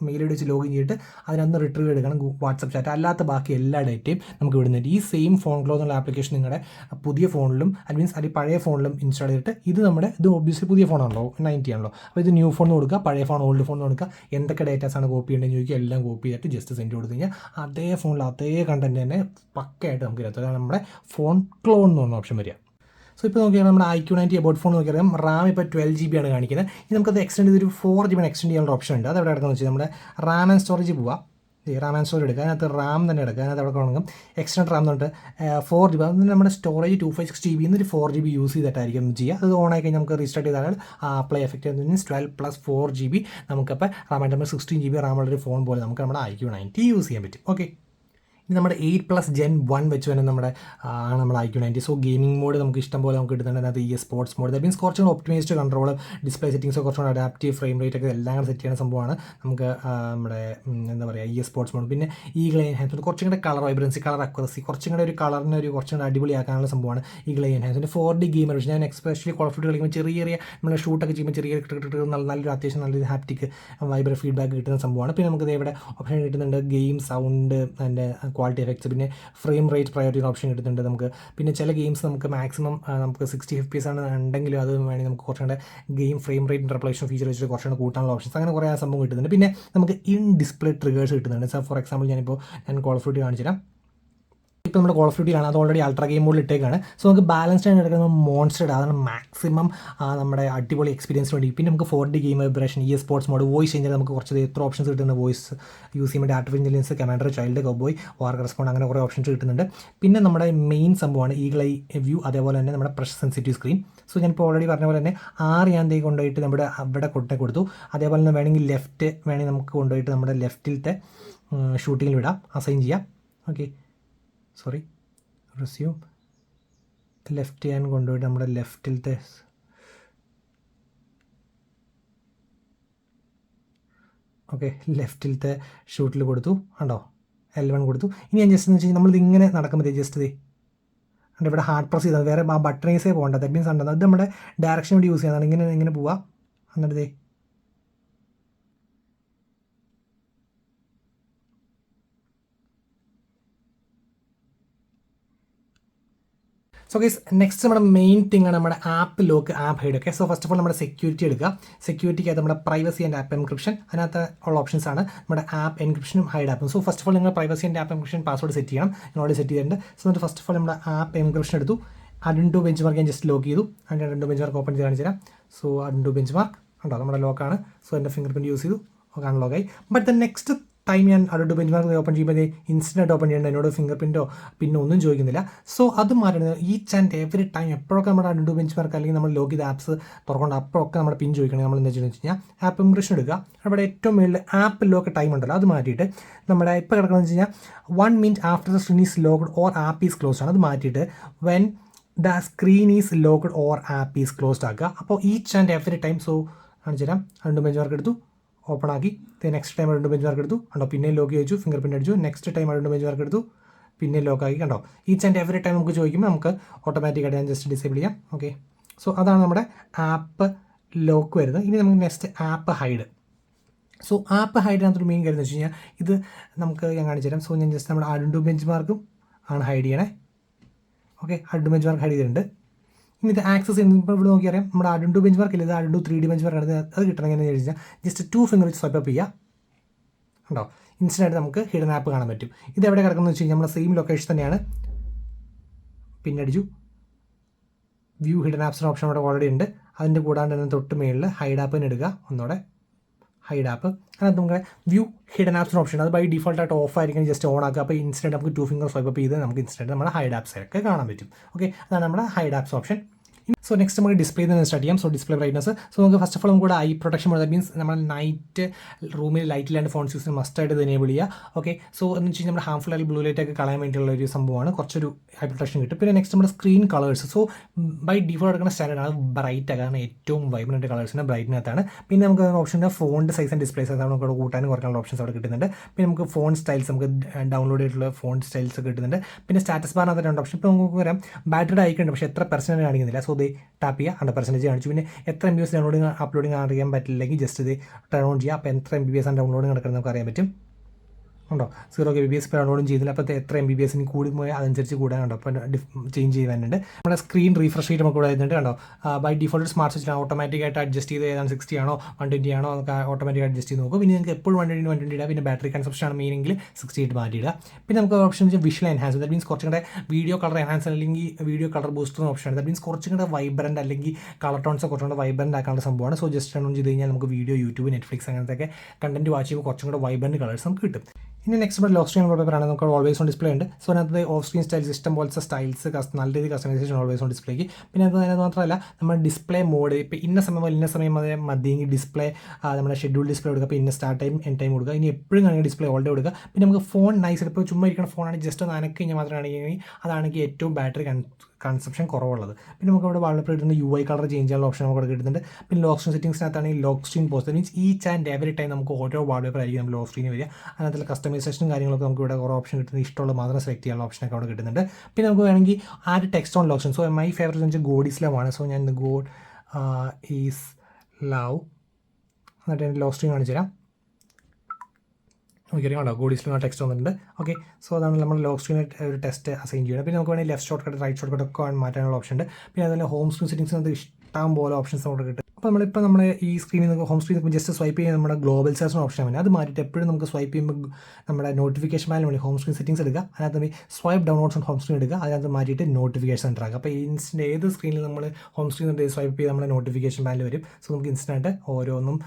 മെയിൽ വെച്ച് ലോഗിൻ ചെയ്തിട്ട് അതിനകത്ത് റിട്രീവ് എടുക്കണം വാട്സപ്പ് ചാറ്റ്. അല്ലാത്ത ബാക്കി എല്ലാ ഡേറ്റയും നമുക്ക് വിടുന്നുണ്ട്. ഈ സെയിം ഫോൺ ക്ലോ എന്നുള്ള ആപ്ലിക്കേഷൻ നിങ്ങളുടെ പുതിയ ഫോണിലും മീൻസ് അത് പഴയ ഫോണിലും ഇൻസ്റ്റാൾ ചെയ്തിട്ട് ഇത് ഒബ്വിയസ്ലി പുതിയ ഫോണാണല്ലോ 90 ആണല്ലോ. അപ്പോൾ ഇത് ന്യൂ ഫോൺ കൊടുക്കുക, പഴയ ഫോൺ ഓൾഡ് ഫോൺ കൊടുക്കുക, എന്തൊക്കെ ഡേറ്റാസാണ് കോപ്പി ചെയ്യേണ്ടതെന്ന് ചോദിക്കുക, എല്ലാം കോപ്പി ചെയ്തിട്ട് ജസ്റ്റ് സെൻഡ് കൊടുത്തു കഴിഞ്ഞാൽ അതേ ഫോണിൽ അതേ കണ്ടൻറ്റ് തന്നെ പക്കയായിട്ട് നമുക്ക് ഇരുത്തും. അതാണ് നമ്മുടെ ഫോൺ ക്ലോൺ എന്ന് പറഞ്ഞ ഓപ്ഷൻ വരിക. സോ ഇപ്പോൾ നോക്കിയാൽ നമ്മുടെ Iqoo 90 അബൌട്ട് ഫോൺ നോക്കിയാൽ റാം ഇപ്പോൾ 12 GB ആണ് കാണിക്കുന്നത്. ഇനി നമുക്കത് എക്സ്റ്റെൻഡ് ചെയ്തൊരു 4 GB എക്സ്റ്റെൻഡ് ചെയ്യാനുള്ള ഓപ്ഷൻ ഉണ്ട്. അത് എവിടെ കിടക്കുന്നത് വെച്ചാൽ നമ്മുടെ റാം ആൻഡ് സ്റ്റോറേജ് പോവുക. റാം ആൻഡ് സ്റ്റോറേജ് എടുക്കുക, അതിനകത്ത് റാം തന്നെ എടുക്കുക, അതിനകത്ത് അവിടെ കാണും എക്സ്റ്റൻഡ് റാം എന്ന് പറഞ്ഞിട്ട് 4 GB. അതിന് നമ്മുടെ സ്റ്റോറേജ് 256 GB ഒരു 4 GB യൂസ് ചെയ്തിട്ടായിരിക്കും ചെയ്യുക. അത് ഓൺ ആയി കഴിഞ്ഞാൽ നമുക്ക് റീസ്റ്റാർട്ട് ചെയ്താൽ അപ്ലൈ എഫക്റ്റ് മീൻസ് 12 + 4 GB നമുക്കപ്പോൾ റാം ആയിട്ട് 16 GB റാമുള്ളൊരു ഫോൺ പോലെ നമുക്ക് നമ്മുടെ Iqoo 90 യൂസ് ചെയ്യാൻ പറ്റും. ഓക്കെ ഇനി നമ്മുടെ 8+ Gen 1 വെച്ച് തന്നെ നമ്മുടെ Iqoo 90. സോ ഗെയിമിംഗ് മോഡ് നമുക്ക് ഇഷ്ടം പോലെ നമുക്ക് കിട്ടുന്നുണ്ട്. അതിനകത്ത് സ്പോർട്സ് മോഡ്, ദാറ്റ് മീൻസ് കുറച്ചും കൂടെ ഒപ്റ്റിമൈസ്ഡ് കൺട്രോൾ, ഡിസ്പ്ലേ സെറ്റിംഗ്സ് കുറച്ചും കൂടെ അഡാപ്റ്റീവ് ഫ്രെയിം റേറ്റ് ഒക്കെ എല്ലാം കൂടെ സെറ്റ് ചെയ്യുന്ന സംഭവമാണ് നമുക്ക് നമ്മുടെ എന്താ പറയുക സ്പോർട്സ് മോഡ്. പിന്നെ ഈഗിൾ എൻഹാൻസ്മെൻറ്റ് കുറച്ചും കൂടെ കളർ വൈബ്രൻസി, കളർ അക്യുറസി കുറച്ചും കൂടെ ഒരു കളറിനെ കുറച്ചും കൂടെ അടിപൊളിയാക്കാനുള്ള സംഭവമാണ് ഈഗിൾ എൻഹാൻസ്മെൻറ്റ്. 4D ഗെയിമർ പക്ഷേ ഞാൻ എക്സ്പെഷ്യലി കോൾ ഓഫ് ഡ്യൂട്ടി കളിക്കുമ്പോൾ ചെറിയ നമ്മൾ ഷൂട്ടൊക്കെ ചെയ്യുമ്പോൾ ചെറിയ നല്ലൊരു അത്യാവശ്യം നല്ലൊരു ഹാപ്റ്റിക് വൈബ്ര ഫീഡ്ബാക്ക് കിട്ടുന്ന സംഭവമാണ്. പിന്നെ നമുക്ക് ഇവിടെ ഓപ്ഷൻ കിട്ടുന്നുണ്ട് ഗെയിം സൗണ്ട്, അതിൻ്റെ ക്വാളിറ്റി എഫക്ട്സ്, പിന്നെ ഫ്രെയിം റേറ്റ് പ്രയോറിറ്റി ഓപ്ഷൻ കിട്ടുന്നുണ്ട് നമുക്ക്. പിന്നെ ചില ഗെയിംസ് നമുക്ക് മാക്സിമം നമുക്ക് 60 FPS ആണ് ഉണ്ടെങ്കിലും അത് വേണമെങ്കിൽ നമുക്ക് കുറച്ചുകൂടെ game frame rate interpolation feature വെച്ചിട്ട് കുറച്ചുകൂടെ കൂട്ടാനുള്ള ഓപ്ഷൻസ് അങ്ങനെ കുറേ സംഭവം കിട്ടുന്നുണ്ട്. പിന്നെ നമുക്ക് ഇൻ ഡിസ്പ്ലേ ട്രിഗേഴ്സ് കിട്ടുന്നുണ്ട്. ഫോർ എക്സാമ്പിൾ ഞാൻ കോൾ ഓഫ് ഡ്യൂട്ടി കാണിച്ചു തരാം. ഇപ്പോൾ നമ്മുടെ കോൾ ഓഫ് ഡ്യൂട്ടിയിലാണ്, അത് ഓൾറെഡി അൾട്രാ ഗെയിം മോഡിൽ ഇട്ടേക്കാണ്. സോ നമുക്ക് ബാലൻസ്ഡ് ആയിട്ട് എടുക്കുന്ന മോൺസ്റ്റർ അതാണ് മാക്സിമം നമ്മുടെ അടിപൊളി എക്സ്പീരിയൻസ് വേണ്ടി. പിന്നെ നമുക്ക് 4D game vibration, sports mode, voice changer നമുക്ക് കുറച്ച് എത്ര ഓപ്ഷൻസ് കിട്ടുന്ന വോയിസ് യൂസ് ചെയ്യുമ്പോൾ artificial intelligence, commander, child, cowboy, war correspondent അങ്ങനെ കുറേ ഓപ്ഷൻസ് കിട്ടുന്നുണ്ട്. പിന്നെ നമ്മുടെ മെയിൻ സംഭവമാണ് ഈഗിൾ ഐ വ്യൂ, അതേപോലെ തന്നെ നമ്മുടെ പ്രഷർ സെൻസിറ്റീവ് സ്ക്രീൻ. സോ ഞാനിപ്പോൾ ഓൾറെഡി പറഞ്ഞ പോലെ തന്നെ 6 ഞാൻ കൊണ്ടുപോയിട്ട് നമ്മുടെ അവിടെ കൊടുത്തു. അതേപോലെ തന്നെ വേണമെങ്കിൽ നമുക്ക് കൊണ്ടുപോയിട്ട് നമ്മുടെ ലെഫ്റ്റിലത്തെ ഷൂട്ടിങ്ങിൽ വിടാം, അസൈൻ ചെയ്യാം. ഓക്കെ റെസ്യൂം ലെഫ്റ്റ് ഞാൻ കൊണ്ടുപോയിട്ട് നമ്മുടെ ലെഫ്റ്റിലത്തെ ലെഫ്റ്റിലത്തെ ഷൂട്ടിൽ കൊടുത്തു കണ്ടോ, L1 കൊടുത്തു. ഇനി ഞാൻ ജസ്റ്റ് എന്ന് വെച്ച് കഴിഞ്ഞാൽ നമ്മളിത് ഇങ്ങനെ നടക്കുമ്പോൾ ജസ്റ്റ് ഇവിടെ ഹാർഡ് പ്രസ് ചെയ്താൽ വേറെ ആ ബട്ടണേസേ പോകണ്ട. ദാറ്റ് മീൻസ് ഉണ്ടോ അത് നമ്മുടെ ഡയറക്ഷൻ വേണ്ടി യൂസ് ചെയ്യുന്നതാണ്. ഇങ്ങനെ പോവുക എന്നിട്ട് സോ ഗൈസ് നെക്സ്റ്റ് നമ്മുടെ മെയിൻ തിങ് ആണ് നമ്മുടെ app lock, app hide. Okay so first of all നമ്മുടെ സെക്യൂരിറ്റി എടുക്കുക. സെക്യൂരിറ്റിക്കകത്ത് നമ്മുടെ പ്രൈവസി ആൻഡ് ആപ്പ് എൻക്രിപ്ഷൻ, അതിനകത്ത് ഉള്ള ഓപ്ഷൻസ് ആണ് നമ്മുടെ ആപ്പ് എൻക്രിപ്ഷനും ഹൈഡ് ആപ്പും. സോ ഫസ്റ്റ് ഓഫ് ഓൾ നിങ്ങൾ privacy and app encryption password set ചെയ്യണം. ഞാൻ ഓൾറെഡി സെറ്റ് ചെയ്തിട്ടുണ്ട്. സോ എന്നിട്ട് ഫസ്റ്റ് ഓഫ് ഓൾ നമ്മുടെ ആപ്പ് എൻക്രിപ്ഷൻ എടുത്തു. Iqoo ബെഞ്ച് മാർക്ക് ഞാൻ ജസ്റ്റ് ലോക്ക് ചെയ്തു. അതിൻ്റെ Iqoo ബെഞ്ച് മാർക്ക് ഓപ്പൺ ചെയ്ത് കാണിച്ചു തരാം. സോ Iqoo ബെഞ്ച് മാർക്ക് ഉണ്ടോ നമ്മുടെ ലോക്കാണ്. സോ എൻ്റെ ഫിംഗർ പ്രിൻറ്റ് യൂസ് ചെയ്തു, അൺലോക്കായി. ബട്ട് ദ നെക്സ്റ്റ് ടൈം ഞാൻ Iqoo ബെഞ്ച് മാർക്ക് ഓപ്പൺ ചെയ്യുമ്പോൾ ഇൻസ്റ്റൻറ്റ് ഓപ്പൺ ചെയ്യേണ്ട, എന്നോട് ഫിംഗർ പ്രിൻറ്റോ പിന്നെ ഒന്നും ചോദിക്കുന്നില്ല. സോ അത് മാറ്റുന്നത് ഈച്ച് ആൻഡ് എവറി ടൈം എപ്പോഴൊക്കെ നമ്മുടെ Iqoo ബെഞ്ച് മാർക്ക് അല്ലെങ്കിൽ നമ്മൾ ലോക്ക് ചെയ്ത ആപ്സ് തുറക്കൊണ്ട് അപ്പോഴൊക്കെ നമ്മുടെ പിൻ ചോദിക്കണം. നമ്മൾ എന്താ ചെയ്യുന്നത് വെച്ച് കഴിഞ്ഞാൽ ആപ്പ് ഇംപ്രഷൻ എടുക്കുക. അവിടെ ഏറ്റവും മുകളിൽ ആപ്പ് ലോക്ക് ടൈം ഉണ്ടല്ലോ, അത് മാറ്റിയിട്ട് നമ്മുടെ ഇപ്പോൾ കിടക്കുന്നത് വെച്ച് കഴിഞ്ഞാൽ 1 minute after the screen is locked or app is closed ആണ്. അത് മാറ്റിയിട്ട് when the screen is locked or app is closed ആക്കുക. അപ്പോൾ each and every time. So കാണിച്ചു തരാം. Iqoo ബെഞ്ച് മാർക്ക് എടുത്തു, ഓപ്പൺ ആക്കി. Next time Iqoo bench mark എടുത്തു കണ്ടോ, പിന്നെ ലോക്ക് ചോദിച്ചു, ഫിംഗർ പ്രിൻറ്റ് അടിച്ചു. Next time Iqoo bench mark എടുത്തു, പിന്നെ ലോക്ക് ആക്കി കണ്ടോ. ഈച്ച് ആൻഡ് എവറി ടൈം നമുക്ക് ചോദിക്കുമ്പോൾ നമുക്ക് ഓട്ടോമാറ്റിക്കായിട്ട് ഞാൻ ജസ്റ്റ് ഡിസേബിൾ ചെയ്യാം. ഓക്കെ സോ അതാണ് നമ്മുടെ ആപ്പ് ലോക്ക് വരുന്നത്. ഇനി നമുക്ക് next app hide. So app ഹൈഡിനകത്തൊരു മെയിൻ കാര്യം എന്ന് വെച്ച് കഴിഞ്ഞാൽ ഇത് നമുക്ക് ഞാൻ കാണിച്ചു തരാം. സോ ഞാൻ ജസ്റ്റ് നമ്മുടെ Iqoo ബെഞ്ച് മാർക്കും ആണ് ഹൈഡ് ചെയ്യണേ. Okay Iqoo bench mark hide ചെയ്തിട്ടുണ്ട്. ഇനി ഇത് ആക്സസ് ചെയ്യുമ്പോൾ ഇവിടെ നോക്കിയറിയാം നമ്മുടെ Iqoo ബെഞ്ച് മാർക്ക് ഇല്ല, ഇത് Iqoo 3D ബെഞ്ച് മാർക്ക് ആണ്. അത് കിട്ടണമെങ്കിൽ എന്ന് ചോദിച്ചാൽ ജസ്റ്റ് 2 ഫിംഗർ വെച്ച് സ്വൈപ്പ് അപ്പ് ചെയ്യുക ഉണ്ടോ, ഇൻസ്റ്റൻ്റായിട്ട് നമുക്ക് ഹിഡൻ ആപ്പ് കാണാൻ പറ്റും. ഇത് എവിടെ കിടക്കുന്നത് വെച്ച് കഴിഞ്ഞാൽ നമ്മുടെ സെയിം ലൊക്കേഷൻ തന്നെയാണ്. പിന്നടിച്ചു വ്യൂ ഹിഡൻ ആപ്സിൻ്റെ ഓപ്ഷൻ അവിടെ ഓൾറെഡി ഉണ്ട്. അതിൻ്റെ കൂടാണ്ട് തന്നെ തൊട്ട് മേളിൽ ഹൈഡ് ആപ്പിന് എടുക്കുക, ഒന്നുകൂടെ ഹൈഡ് ആപ്പ്. അതിനകത്ത് നമുക്ക് വ്യൂ ഹിഡൻ ആപ്സിന് ഓപ്ഷൻ ഉണ്ട്. അത് ബൈ ഡിഫോൾട്ടായിട്ട് ഓഫ് ആയിരിക്കും, ജസ്റ്റ് ഓൺ ആക്കുക. അപ്പോൾ ഇൻസ്റ്റൻറ്റ് നമുക്ക് 2 ഫിംഗർ സ്വൈപ്പ് അപ്പ് ചെയ്ത് നമുക്ക് ഇൻസ്റ്റൻറ്റ് നമ്മുടെ ഹൈഡ് ആപ്സ് ഒക്കെ കാണാൻ പറ്റും. ഓക്കെ അതാണ് നമ്മുടെ hide apps option. So next നമുക്ക് ഡിസ്പ്ലേ നിന്ന് സ്റ്റാർട്ട് ചെയ്യാം. So display brightness. സോ നമുക്ക് ഫസ്റ്റ് ഓഫ് ഓൾ നമുക്ക് eye protection mode, that means നമ്മൾ നൈറ്റ് റൂമിൽ ലൈറ്റ് ഇല്ലാണ്ട് ഫോൺസ് യൂസ് മസ്റ്റായിട്ട് ഇത് എനേബിൾ ചെയ്യുക. ഓക്കെ, സോ എന്ന് വെച്ച് കഴിഞ്ഞാൽ നമ്മുടെ ഹാംഫുൾ ആയി ബ്ലൂ ലൈറ്റ് ഒക്കെ കളയാൻ വേണ്ടിയുള്ള ഒരു സംഭവമാണ്. കുറച്ചൊരു ഐ പ്രൊട്ടക്ഷൻ കിട്ടും. പിന്നെ നെക്സ്റ്റ് നമ്മുടെ screen colours. So by default എടുക്കുന്ന സ്റ്റാൻഡേർഡ് ആണ് ബ്രൈറ്റ് കാരണം ഏറ്റവും വൈബ്രന്റ് കളേഴ്സിൻ്റെ ബ്രൈറ്റിനകത്താണ്. പിന്നെ നമുക്ക് ഓപ്ഷൻ ഫോണിൻ്റെ സൈസ് ആൻഡ് ഡിസ്പ്ലേ സൈസ് നമുക്ക് കൂട്ടാനും കുറയ്ക്കാനുള്ള ഓപ്ഷൻസ് അവിടെ കിട്ടുന്നുണ്ട്. പിന്നെ നമുക്ക് ഫോൺ സ്റ്റൈൽസ്, നമുക്ക് ഡൗൺലോഡ് ചെയ്തിട്ടുള്ള ഫോൺ സ്റ്റൈൽസ് ഒക്കെ കിട്ടുന്നുണ്ട്. പിന്നെ സ്റ്റാറ്റസ് ബാറിനകത്ത് 2 ഓപ്ഷൻ. ഇപ്പോൾ നമുക്ക് വരാം ബാറ്ററിയുടെ ഐക്കുണ്ട്, പക്ഷേ എത്ര പെർസെൻറ്റ് കാണിക്കുന്നില്ല. സോ ഇത് ടാപ്പ് ചെയ്യുക, 100% കാണിച്ചു. പിന്നെ എത്ര MB ഡൗൺലോഡിങ് അപ്ലോഡിങ് അറിയാൻ പറ്റില്ലെങ്കിൽ ജസ്റ്റ് ഇത് ടേൺ ഓൺ ചെയ്യുക. അപ്പോൾ എത്ര MB ആണ് ഡൗൺലോഡിങ് നടക്കുന്നത് നമുക്ക് അറിയാൻ പറ്റും. ഉണ്ടോ 0 KBPS ഡൗൺലോഡും ചെയ്യുന്നില്ല. അപ്പോൾ എത്ര MB കൂടി പോയാൽ അതനുസരിച്ച് കൂടാനുണ്ടോ അപ്പോൾ ചേഞ്ച് ചെയ്യാനുണ്ട്. നമ്മുടെ സ്ക്രീൻ റീഫ്രഷ് റേറ്റ് നമുക്ക് ഇവിടെ വരുന്നുണ്ട്. കണ്ടോ ബൈ ഡിഫോൾട്ട് സ്മാർട്ട് സ്വിച്ചിലാണ് ഓട്ടോമാറ്റിക്കായിട്ട് അഡ്ജസ്റ്റ് ചെയ്ത് ഏതാണ് 60 ആണോ 120 ആണോ നമുക്ക് ഓട്ടോമാറ്റിക് അഡ്ജസ്റ്റ് ചെയ്ത് നോക്കും. പിന്നെ നിങ്ങൾക്ക് എപ്പോഴും 120 ഇടുക. പിന്നെ ബാറ്ററി കൺസപ്ഷൻ ആണ് മെയിനെങ്കിൽ 68 മാറ്റിയിടുക. പിന്നെ നമുക്ക് option visual enhance, that means കുറച്ചും കൂടെ വീഡിയോ കളർ എൻഹാൻസ് അല്ലെങ്കിൽ വീഡിയോ കളർ ബൂസ്റ്റർ ഓപ്ഷനാണ്. ദാറ്റ് മീൻസ് കുറച്ചും കൂടെ വൈബ്രന്റ് അല്ലെങ്കിൽ കളർ ടോൺസ് കുറച്ചും കൂടെ വൈബ്രന്റ് ആക്കാനുള്ള സംഭവമാണ്. സോ ജസ്റ്റ് ഓൺ ചെയ്ത് കഴിഞ്ഞാൽ നമുക്ക് വീഡിയോ, യൂട്യൂബ്, നെറ്റ്ഫ്ലിക്സ് അങ്ങനത്തെ കണ്ടന്റ് വാച്ച് ചെയ്യുമ്പോൾ കുറച്ചും കൂടെ വൈബ്രന്റ് കളേഴ്സ് നമുക്ക് കിട്ടും. ഇനി നെക്സ്റ്റ് നമ്മുടെ ലോക്ക് സ്ക്രീൻ പേപ്പറാണ്. നമുക്ക് ഓൾവേസ് ഓൺ ഡിസ്പ്ലേ ഉണ്ട്. സോ അതിനകത്ത് ഓഫ് സ്ക്രീൻ സ്റ്റൈൽ സിസ്റ്റം പോലത്തെ സ്റ്റൈൽസ് നല്ല രീതിയിൽ കസ്റ്റമൈസേഷൻ ഓൾവേസ് ഓൺ ഡിസ്പ്ലേക്ക്. പിന്നെ അതിനകത്ത് മാത്രമല്ല നമ്മൾ ഡിസ്പ്ലേ മോഡ് ഇപ്പോൾ ഇന്ന സമയം മതിയെങ്കിൽ ഡിസ്പ്ലേ നമ്മുടെ ഷെഡ്യൂൾ ഡിസ്പ്ലേ കൊടുക്കുക. അപ്പോൾ ഇന്ന സ്റ്റാർട്ട് ടൈം എൻഡ് ടൈം കൊടുക്കുക. ഇനി എപ്പോഴും കാണെങ്കിൽ ഡിസ്പ്ലേ ഓൾഡേ കൊടുക്കുക. പിന്നെ നമുക്ക് ഫോൺ നൈസ് ഇപ്പോൾ ചുമ്മാ ഇരിക്കുന്ന ഫോണാണെങ്കിൽ ജസ്റ്റ് ഒന്ന് അനക്കി കഴിഞ്ഞാൽ മാത്രമാണെങ്കിൽ അതാണെങ്കിൽ ഏറ്റവും ബാറ്ററി കൺസപ്ഷൻ കുറവുള്ളത്. പിന്നെ നമുക്ക് ഇവിടെ വാൾപേപ്പർ കിട്ടുന്ന UI കളർ ചേഞ്ച് ചെയ്യാനുള്ള ഓപ്ഷൻ നമുക്ക് കിട്ടുന്നുണ്ട്. പിന്നെ ലോക്ക് സ്ക്രീൻ സെറ്റിംഗ്സിനകത്താണെങ്കിൽ lock screen post, means each and every time നമുക്ക് ഓരോ വാൾപേപ്പർ ആയിരിക്കും നമ്മൾ ലോക്ക് സ്ക്രീനിൽ വരിക. അതിനകത്തുള്ള കസ്റ്റമൈസേഷനും കാര്യങ്ങളൊക്കെ നമുക്ക് ഇവിടെ കുറേ ഓപ്ഷൻ കിട്ടുന്നത്, ഇഷ്ടമുള്ള മാത്രം സെലക്ട് ചെയ്യാനുള്ള ഓപ്ഷനൊക്കെ അവിടെ കിട്ടുന്നുണ്ട്. പിന്നെ നമുക്ക് വേണമെങ്കിൽ add text on location. So my favourite എന്ന് വെച്ചാൽ ഗോഡ് ഈസ് ലവ് ആണ്. സോ ഞാൻ ഗോഡ് ഈസ് ലവ് എന്നിട്ട് എനിക്ക് ലോക്ക് സ്ക്രീൻ കാണിച്ചു തരാം. നോക്കിയാൽ ഗോഡീസിൽ ടെക്സ്റ്റ് വന്നിട്ടുണ്ട്. ഓക്കെ, സോ അതാണ് നമ്മൾ ലോക്ക് സ്ക്രീൻ ഒരു ടെസ്റ്റ് അസൈൻ ചെയ്യുന്നത്. പിന്നെ നമുക്ക് വേണമെങ്കിൽ left short cut, right short cut ഒക്കെ മാറ്റാനുള്ള ഓപ്ഷൻ ഉണ്ട്. പിന്നെ അതുപോലെ ഹോം സ്ക്രീൻ സെറ്റിംഗ്സിനകത്ത് ഇഷ്ടം പോലെ ഓപ്ഷൻസ് നമുക്ക് കിട്ടും. അപ്പോൾ നമ്മളിപ്പോൾ നമ്മുടെ ഈ സ്ക്രീനിൽ ഹോം സ്ക്രീനിൽ ജസ്റ്റ് സ്വൈപ്പ് ചെയ്യുന്ന നമ്മുടെ ഗ്ലോബൽ സെർച്ചിന് ഓപ്ഷൻ വേണം. അത് മാറ്റിയിട്ട് എപ്പോഴും നമുക്ക് സ്വൈപ്പ് ചെയ്യുമ്പോൾ നമ്മുടെ നോട്ടിഫിക്കേഷൻ പാനൽ വേണ്ടി ഹോം സ്ക്രീൻ സെറ്റിംഗ്സ് എടുക്കുക. അതിനകത്ത് swipe downloads on home screen എടുക്കുക. അതിനകത്ത് മാറ്റിയിട്ട് നോട്ടിഫിക്കേഷൻ സെൻറ്റർ ആക്കുക. അപ്പോൾ ഇൻസ്റ്റൻ്റ് ഏത് സ്ക്രീനിൽ നമ്മൾ ഹോം സ്ക്രീൻ സ്വൈപ്പ് ചെയ്ത് നമ്മുടെ നോട്ടിഫിക്കേഷൻ പാനൽ വരും. സോ നമുക്ക് ഇൻസ്റ്റൻ്റ് ഓരോന്നും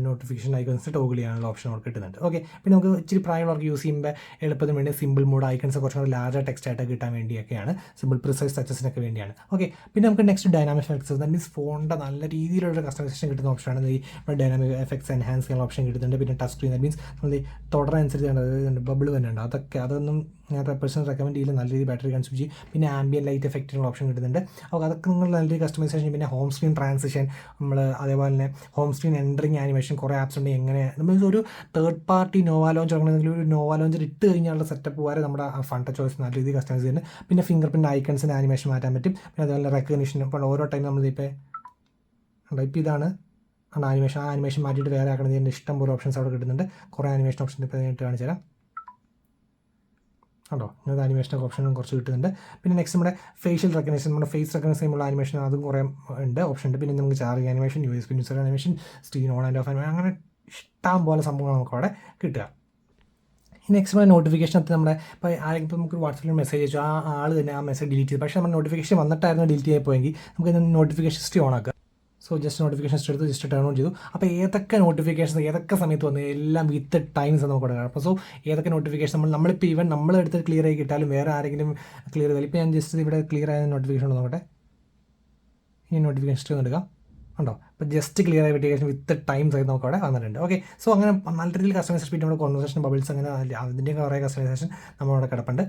നോട്ടിഫിക്കേഷൻ ഐക്കൺസ് ടോഗിൾ ചെയ്യാനുള്ള ഓപ്ഷൻ നമുക്ക് കിട്ടുന്നുണ്ട്. ഓക്കെ, പിന്നെ നമുക്ക് ഇച്ചിരി പ്രായമുള്ളവർക്ക് യൂസ് ചെയ്യുമ്പോൾ എളുപ്പത്തിന് വേണ്ടി സിമ്പിൾ മോഡ് ഐക്കൺസ് കുറച്ചുകൂടി ലാർജർ ടെക്സ്റ്റ് ആയിട്ട് കിട്ടാൻ വേണ്ടിയൊക്കെയാണ്, സിമ്പിൾ പ്രിസൈസ് ടച്ചസിനൊക്കെ വേണ്ടിയാണ്. ഓക്കെ, പിന്നെ നമുക്ക് next dynamic effects, that means ഫോണിൻ്റെ നല്ല രീതിയിലുള്ള കസ്റ്റമൈസേഷൻ കിട്ടുന്ന ഓപ്ഷനാണ് ഈ ഡൈനാമിക് എഫക്ട്സ് എൻഹാൻസ് ചെയ്യാനുള്ള ഓപ്ഷൻ കിട്ടുന്നുണ്ട്. പിന്നെ ടച്ച് സ്ക്രീൻ, ദാറ്റ് മീൻസ് നമ്മൾ തുടരനുസരിച്ച് ബബിൾ വരുന്നുണ്ട്. അതൊന്നും ഞാൻ പേഴ്സണൽ റെക്കമെൻഡ് ചെയ്യില്ല, നല്ല രീതിയിൽ ബാറ്ററി കൺസ്യൂം ചെയ്യും. പിന്നെ ആംബിയൻ ലൈറ്റ് എഫക്റ്റിനുള്ള ഓപ്ഷൻ കിട്ടുന്നുണ്ട്. അപ്പോൾ അതൊക്കെ നിങ്ങൾ നല്ല രീതിയിൽ കസ്റ്റമൈസേഷൻ. പിന്നെ ഹോം സ്ക്രീൻ ട്രാൻസിഷൻ, നമ്മൾ അതേപോലെ തന്നെ ഹോം സ്ക്രീൻ എൻട്രിങ് ആനിമേഷൻ കുറേ ആപ്സ് ഉണ്ട്. എങ്ങനെ നമ്മൾ ഒരു തേർഡ് പാർട്ടി നോവ ലോഞ്ച് തുടങ്ങണമെങ്കിൽ ഒരു നോവ ലോഞ്ചർ ഇട്ട് കഴിഞ്ഞാലുള്ള സെറ്റപ്പ് വരെ നമ്മുടെ ഫണ്ട് ചോയ്സ് നല്ല രീതിയിൽ കസ്റ്റമൈസ് ചെയ്യുന്നുണ്ട്. പിന്നെ ഫിംഗർ പ്രിൻ്റ് ഐക്കൺസിൻ്റെ ആനിമേഷൻ മാറ്റാൻ പറ്റും. പിന്നെ അതുപോലെ റെക്കഗ്നിഷൻ, ഇപ്പോൾ ഓരോ ടൈം നമ്മളിപ്പോൾ ഇതാണ് ആനിമേഷൻ മാറ്റിയിട്ട് വേറെ ആക്കണതിൻ്റെ ഇഷ്ടം പോലെ ഓപ്ഷൻസ് അവിടെ കിട്ടുന്നുണ്ട്. കുറേ ആനിമേഷൻ ഓപ്ഷൻ ഇപ്പോൾ നേരിട്ട് കാണിച്ചു തരാം. ഉണ്ടോ ഇങ്ങനത്തെ ആനിമേഷനൊക്കെ ഓപ്ഷനും കുറച്ച് കിട്ടുന്നുണ്ട്. പിന്നെ നെക്സ്റ്റ് നമ്മുടെ ഫേഷ്യൽ റെക്കഗ്നേഷൻ, നമ്മുടെ ഫേസ് റെക്കഗ്നൈസ് ചെയ്യുമ്പോൾ ആനിമേഷൻ അതും കുറേ ഉണ്ട് ഓപ്ഷൻ ഉണ്ട്. പിന്നെ നമുക്ക് charging animation, USB user animation, screen on and of animation, അങ്ങനെ ഇഷ്ടം പോലെ സംഭവങ്ങൾ നമുക്ക് അവിടെ കിട്ടുക. നെക്സ്റ്റ് നമ്മുടെ നോട്ടിഫിക്കേഷനകത്ത് നമ്മുടെ ഇപ്പോൾ ആരെങ്കിലും നമുക്ക് വാട്സാപ്പിൽ മെസ്സേജ് അയച്ചു, ആ ആൾ തന്നെ ആ മെസ്സേജ് ഡിലീറ്റ് ചെയ്തു. പക്ഷേ നമ്മൾ നോട്ടിഫിക്കേഷൻ വന്നിട്ടായിരുന്നു ഡിലീറ്റ് ചെയ്ത് പോയെങ്കിൽ നമുക്ക് നോട്ടിഫിക്കേഷൻ ഹിസ്റ്ററി ഓൺ ആക്കുക. സോ ജസ്റ്റ് നോട്ടിഫിക്കേഷൻ എടുത്ത് ജസ്റ്റ് ടേൺ ഓൺ ചെയ്തു. അപ്പോൾ ഏതൊക്കെ നോട്ടിഫിക്കേഷൻസ് ഏതൊക്കെ സമയത്ത് വന്നു എല്ലാം വിത്ത് ടൈംസ് നമുക്ക് കൊടുക്കണം. അപ്പോൾ സോ ഏതൊക്കെ നോട്ടിഫിക്കേഷൻ നമ്മളിപ്പോൾ ഈവൻ നമ്മളെടുത്ത് ക്ലിയർ ആയി കിട്ടാലും വേറെ ആരെങ്കിലും ക്ലിയർ ചെയ്താൽ, ഇപ്പോൾ ഞാൻ ജസ്റ്റ് ഇവിടെ ക്ലിയർ ആയ നോട്ടിഫിക്കേഷൻ നോക്കട്ടെ, ഈ നോട്ടിഫിക്കേഷൻ ഹിസ്റ്ററി ഒന്ന് എടുക്കാം. ഉണ്ടോ ഇപ്പോൾ ജസ്റ്റ് ക്ലിയർ ആയ നോട്ടിഫിക്കേഷൻ വിത്ത് ടൈംസ് ആയി നമുക്ക് അവിടെ വന്നിട്ടുണ്ട്. ഓക്കെ, സോ അങ്ങനെ നല്ല രീതിയിൽ കസ്റ്റമൈസേഷൻ, പിന്നെ നമ്മുടെ കോൺവെർസേഷൻ ബബിൾസ് അങ്ങനെ അതിൻ്റെ കുറേ കസ്റ്റമൈസേഷൻ നമ്മളവിടെ കിടപ്പുണ്ട്.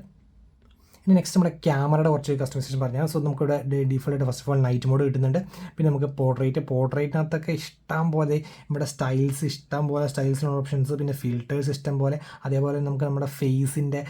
ഇനി നെക്സ്റ്റ് നമ്മുടെ ക്യാമറയുടെ കുറച്ച് കസ്റ്റമൈസേഷൻ പറഞ്ഞാൽ, സോ നമുക്കിവിടെ default first of all night mode കിട്ടുന്നുണ്ട്. പിന്നെ നമുക്ക് പോർട്രേറ്റിനകത്തൊക്കെ ഇഷ്ടം പോലെ ഇവിടെ ഇഷ്ടം പോലെ സ്റ്റൈൽസിനുള്ള ഓപ്ഷൻസ്, പിന്നെ ഫിൽറ്റേഴ്സ് ഇഷ്ടം പോലെ. അതേപോലെ നമുക്ക് നമ്മുടെ ഫേസിൻ്റെ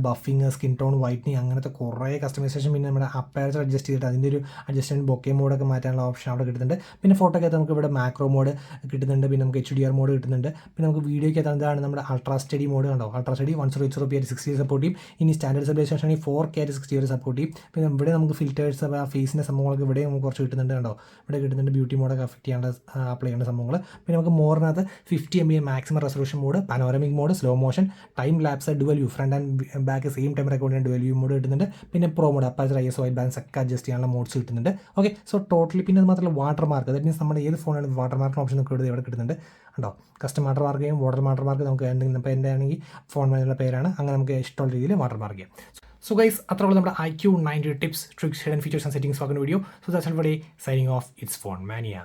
ബഫിങ്, സ്കിൻ ടോൺ വൈറ്റനിങ്, അങ്ങനത്തെ കുറേ കസ്റ്റമൈസേഷൻ. പിന്നെ നമ്മുടെ അപ്പേർച്ചർ അഡ്ജസ്റ്റ് ചെയ്തിട്ട് അതിൻ്റെ ഒരു അഡ്ജസ്റ്റ്മെൻറ്റ് ബൊക്കെ മോഡൊക്കെ മാറ്റാനുള്ള ഓപ്ഷൻ അവിടെ കിട്ടുന്നുണ്ട്. പിന്നെ ഫോട്ടോയ്ക്കകത്ത് നമുക്ക് ഇവിടെ മാക്രോ മോഡ് കിട്ടുന്നുണ്ട്. പിന്നെ നമുക്ക് HDR മോഡ് കിട്ടുന്നുണ്ട്. പിന്നെ നമുക്ക് വീഡിയോയ്ക്കകത്ത് എന്താണ് നമ്മുടെ അൾട്രാ സ്റ്റഡി മോഡ് കണ്ടോ, അൾട്രാ സ്റ്റഡി 120p 60 സപ്പോർട്ട് ചെയ്യും. ഇനി സ്റ്റാൻഡേർഡ് സ്റ്റെബിലൈസേഷൻ 4K 60 സപ്പോർട്ട് ചെയ്യും. പിന്നെ ഇവിടെ നമുക്ക് ഫിൽറ്റേഴ്സ്, ആ ഫേസിൻ്റെ സംഭവങ്ങളൊക്കെ ഇവിടെ നമുക്ക് കുറച്ച് കിട്ടുന്നുണ്ട്. കണ്ടോ ഇവിടെ കിട്ടുന്നുണ്ട് ബ്യൂട്ടി മോഡൊക്കെ അഫക്റ്റ് ചെയ്യേണ്ട അപ്ലൈ ചെയ്യേണ്ട സംഭവങ്ങൾ. പിന്നെ നമുക്ക് മോറിനകത്ത് 50 MB maximum resolution mode, panoramic mode, slow motion, time lapse, dual view, front and back same time record ചെയ്യാൻ ഡുവൽ വ്യൂ മോഡ് കിട്ടുന്നുണ്ട്. പിന്നെ pro mode, aperture ISO white balance ഒക്കെ അഡ്ജസ്റ്റ് ചെയ്യാനുള്ള മോഡ്സ് കിട്ടുന്നുണ്ട്. Okay, so totally. പിന്നെ അത് മാത്രമല്ല water mark, that means നമ്മുടെ ഏത് ഫോണാണ് വാട്ടർ മാർക്കിന് ഓപ്ഷൻ നമുക്ക് ഇവിടെ കിട്ടുന്നുണ്ട്. ഉണ്ടോ കസ്റ്റം വാട്ടർ മാർക്ക് ചെയ്യും, വാട്ടർ മാർക്ക് നമുക്ക് എന്തെങ്കിലും ഇപ്പോൾ എൻ്റെ ആണെങ്കിൽ ഫോൺ മേലുള്ള പേരാണ്, അങ്ങനെ നമുക്ക് ഇഷ്ടമുള്ള രീതിയിൽ വാട്ടർ മാർക്ക് ചെയ്യാം. സോ ഗൈസ് അത്രയുള്ള നമ്മുടെ Iqoo 90 tips tricks hidden features and settings ആക്കുന്ന video. So that's all for today. Signing off. It's Phone മാനിയ.